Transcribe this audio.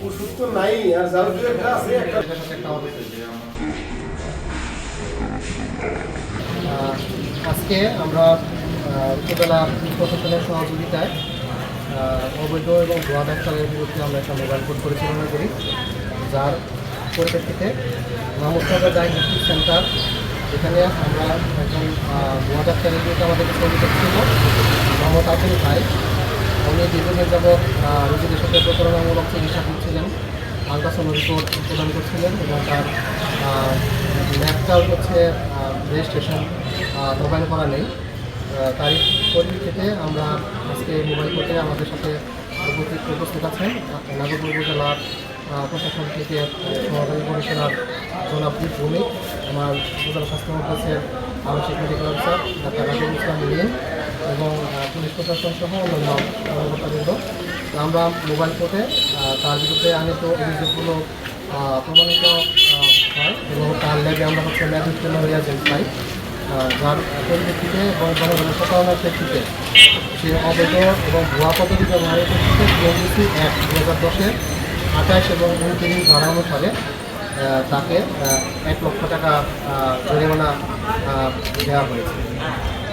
ওষুধ তো নাই আর যার একটা আছে একটা আজকে আমরা উপজেলা প্রশাসনের সহযোগিতায় অবৈধ এবং ভুয়া ডাক্তারের বিরুদ্ধে আমরা একটা মোবাইল কোর্ট পরিচালনা করি, যার পরিপ্রেক্ষিতে মাহমুদনগর ডায়াগনস্টিক সেন্টার এখানে আমরা একজন ভুয়া ডাক্তারের বিরুদ্ধে আমাদের কাছে অভিযোগ ছিল মোহাম্মদ আব্দুল ভাই। উনি দীর্ঘদিন যাবৎ রোগীদের সাথে প্রতারণামূলক চিকিৎসা করছিলেন, আলট্রাসাউন্ড রিপোর্ট প্রদান করছিলেন এবং তার ল্যাবটাও হচ্ছে রেজিস্ট্রেশন মোবাইল করা নেই। তারই পরিপ্রেক্ষিতে আমরা আজকে মোবাইল কোর্টে আমাদের সাথে উপস্থিত আছেন নাগরপুর উপজেলার প্রশাসন থেকে সহকারী কমিশনার জনাব ভূমিক, আমার উপজেলা স্বাস্থ্য কমপ্লেক্সের আবাসিক মেডিকেল অফিসার ডাক্তার রাজুল ইসলাম মিলিন এবং পুলিশ প্রশাসন সহ অন্যান্য কর্মকর্তাবৃন্দ। আমরা মোবাইল কোর্টে তার বিরুদ্ধে আনিত অভিযোগগুলো প্রমাণিত হয় এবং তার ল্যাবে আমরা হচ্ছে ল্যাব উত্তীর্ণ রিয়াজেন্ট পাই, যার পরিপ্রেক্ষিতে এবং জনগণের প্রতারণার প্রেক্ষিতে সে অবৈধ এবং ভুয়া পদ্ধতি ব্যবহারের প্রেক্ষিতে বিএনপিসি অ্যাক্ট 2010-এর 28 এবং 29 ধারা অনুসারে তাকে 1 লক্ষ টাকা জরিমানা দেওয়া হয়েছে।